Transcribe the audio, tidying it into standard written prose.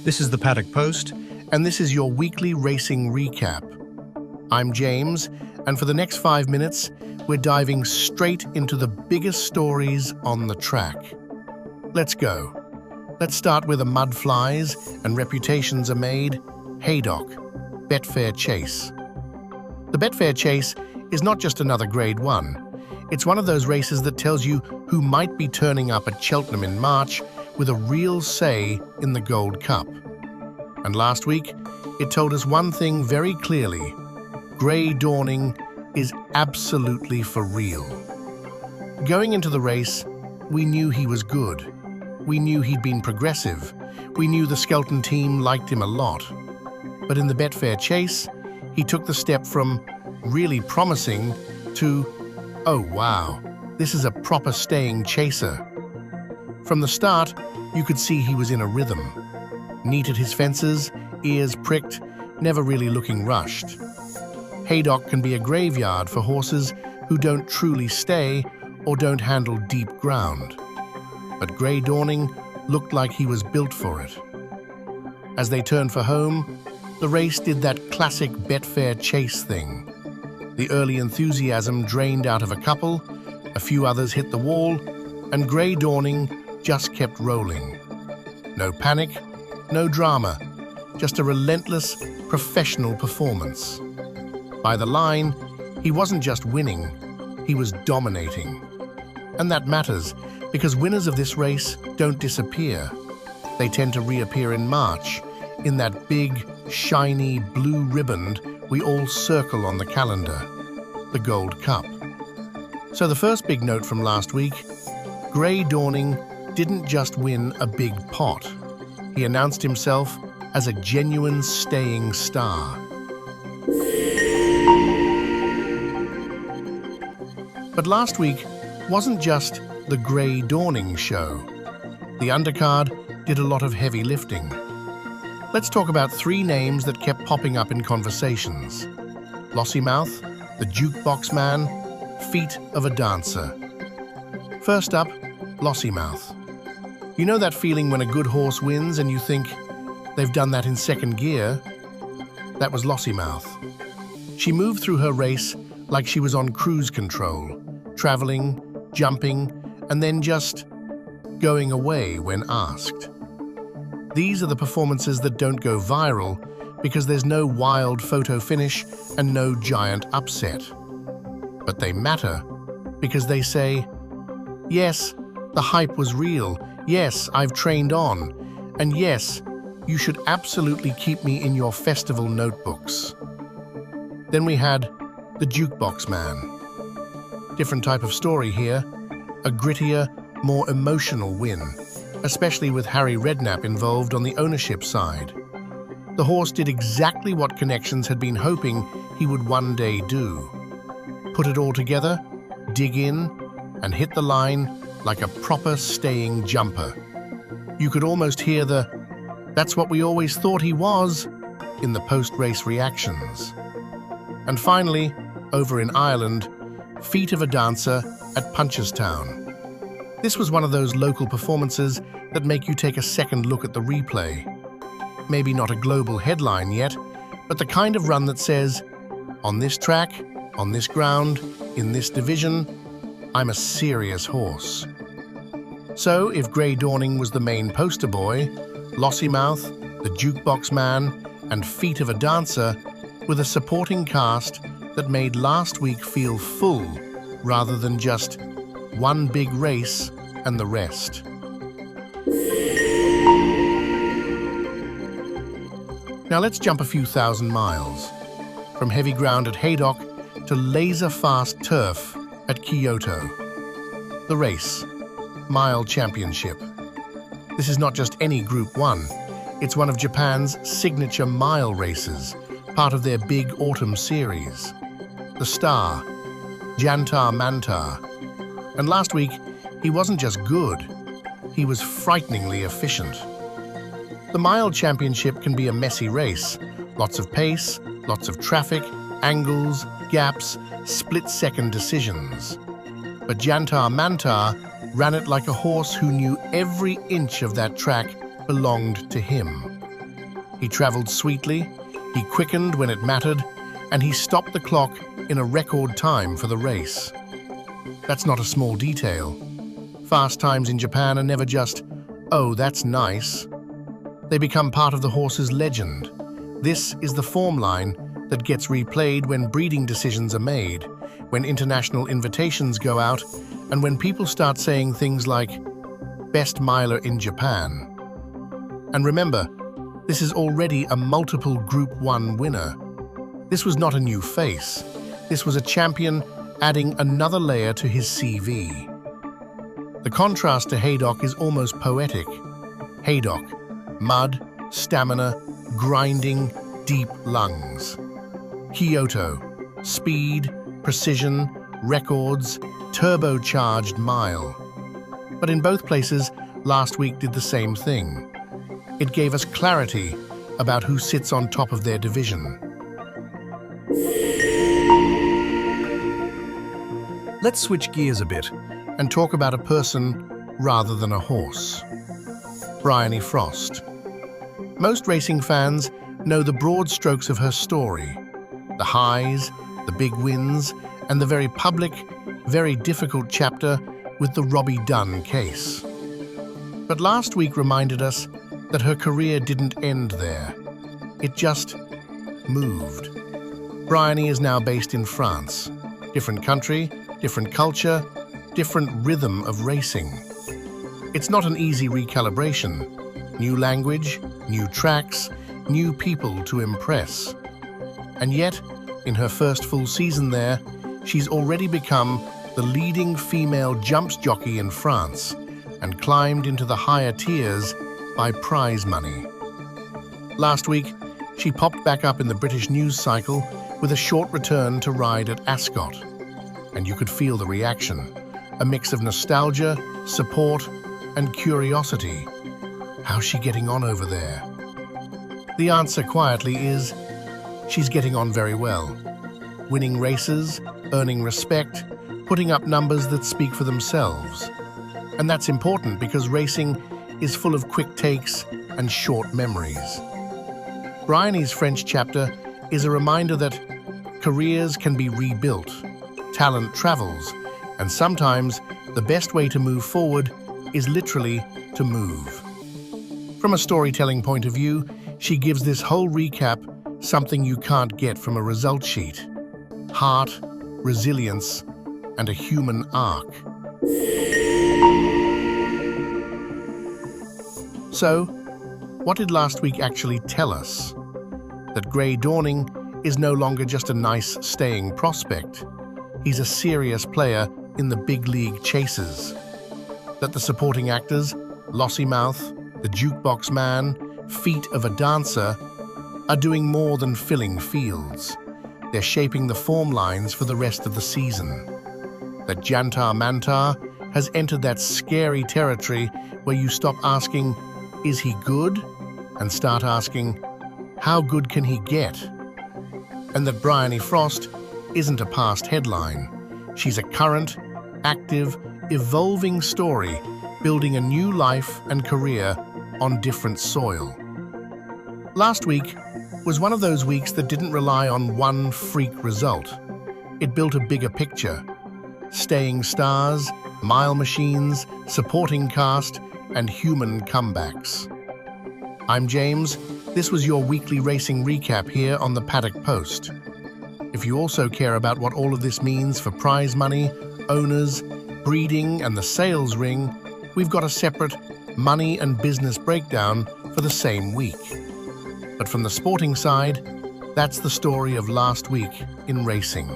This is the Paddock Post, and this is your weekly racing recap. I'm James, and for the next 5 minutes, we're diving straight into the biggest stories on the track. Let's go. Let's start where the mud flies and reputations are made, Haydock, Betfair Chase. The Betfair Chase is not just another Grade 1. It's one of those races that tells you who might be turning up at Cheltenham in March with a real say in the Gold Cup. And last week, it told us one thing very clearly: Grey Dawning is absolutely for real. Going into the race, we knew he was good. We knew he'd been progressive. We knew the Skelton team liked him a lot. But in the Betfair Chase, he took the step from really promising to, oh wow, this is a proper staying chaser. From the start, you could see he was in a rhythm. Neat at his fences, ears pricked, never really looking rushed. Haydock can be a graveyard for horses who don't truly stay or don't handle deep ground. But Grey Dawning looked like he was built for it. As they turned for home, the race did that classic Betfair Chase thing. The early enthusiasm drained out of a couple, a few others hit the wall, and Grey Dawning just kept rolling. No panic, no drama, just a relentless, professional performance. By the line, he wasn't just winning, he was dominating. And that matters, because winners of this race don't disappear. They tend to reappear in March, in that big, shiny blue ribbon we all circle on the calendar, the Gold Cup. So the first big note from last week: Grey Dawning didn't just win a big pot. He announced himself as a genuine staying star. But last week wasn't just the Grey Dawning show. The undercard did a lot of heavy lifting. Let's talk about 3 names that kept popping up in conversations: Lossiemouth, the Jukebox Man, Feet of a Dancer. First up, Lossiemouth. You know that feeling when a good horse wins and you think, they've done that in second gear? That was Lossiemouth. She moved through her race like she was on cruise control, traveling, jumping, and then just going away when asked. These are the performances that don't go viral because there's no wild photo finish and no giant upset. But they matter because they say, yes, the hype was real. Yes, I've trained on. And yes, you should absolutely keep me in your festival notebooks. Then we had the Jukebox Man. Different type of story here. A grittier, more emotional win, especially with Harry Redknapp involved on the ownership side. The horse did exactly what Connections had been hoping he would one day do. Put it all together, dig in, and hit the line like a proper staying jumper. You could almost hear the "that's what we always thought he was" in the post-race reactions. And finally, over in Ireland, Feet of a Dancer at Punchestown. This was one of those local performances that make you take a second look at the replay. Maybe not a global headline yet, but the kind of run that says, on this track, on this ground, in this division, I'm a serious horse. So if Grey Dawning was the main poster boy, Lossiemouth, the Jukebox Man, and Feet of a Dancer with a supporting cast that made last week feel full rather than just one big race and the rest. Now let's jump a few thousand miles, from heavy ground at Haydock to laser-fast turf at Kyoto. The race, Mile Championship. This is not just any Group 1, it's one of Japan's signature mile races, part of their big autumn series. The star, Jantar Mantar. And last week, he wasn't just good, he was frighteningly efficient. The Mile Championship can be a messy race, lots of pace, lots of traffic, angles, gaps, split-second decisions. But Jantar Mantar ran it like a horse who knew every inch of that track belonged to him. He traveled sweetly, he quickened when it mattered, and he stopped the clock in a record time for the race. That's not a small detail. Fast times in Japan are never just, "Oh, that's nice." They become part of the horse's legend. This is the form line that gets replayed when breeding decisions are made, when international invitations go out, and when people start saying things like, "Best miler in Japan." And remember, this is already a multiple Group 1 winner. This was not a new face. This was a champion adding another layer to his CV. The contrast to Haydock is almost poetic. Haydock, mud, stamina, grinding, deep lungs. Kyoto, speed, precision, records, turbocharged mile. But in both places, last week did the same thing. It gave us clarity about who sits on top of their division. Let's switch gears a bit and talk about a person rather than a horse. Bryony Frost. Most racing fans know the broad strokes of her story. The highs, the big wins, and the very public, very difficult chapter with the Robbie Dunn case. But last week reminded us that her career didn't end there. It just moved. Bryony is now based in France. Different country, different culture, different rhythm of racing. It's not an easy recalibration. New language, new tracks, new people to impress. And yet, in her first full season there, she's already become the leading female jumps jockey in France and climbed into the higher tiers by prize money. Last week, she popped back up in the British news cycle with a short return to ride at Ascot. And you could feel the reaction, a mix of nostalgia, support, and curiosity. How's she getting on over there? The answer quietly is, she's getting on very well. Winning races, earning respect, putting up numbers that speak for themselves. And that's important because racing is full of quick takes and short memories. Bryony's French chapter is a reminder that careers can be rebuilt, talent travels, and sometimes the best way to move forward is literally to move. From a storytelling point of view, she gives this whole recap something you can't get from a result sheet. Heart, resilience, and a human arc. So, what did last week actually tell us? That Grey Dawning is no longer just a nice staying prospect. He's a serious player in the big league chases. That the supporting actors, Lossiemouth, the Jukebox Man, Feet of a Dancer, are doing more than filling fields. They're shaping the form lines for the rest of the season. That Jantar Mantar has entered that scary territory where you stop asking, "Is he good?" and start asking, "How good can he get?" And that Bryony Frost isn't a past headline. She's a current, active, evolving story, building a new life and career on different soil. Last week was one of those weeks that didn't rely on one freak result. It built a bigger picture. Staying stars, mile machines, supporting cast, and human comebacks. I'm James. This was your weekly racing recap here on the Paddock Post. If you also care about what all of this means for prize money, owners, breeding, and the sales ring, we've got a separate money and business breakdown for the same week. But from the sporting side, that's the story of last week in racing.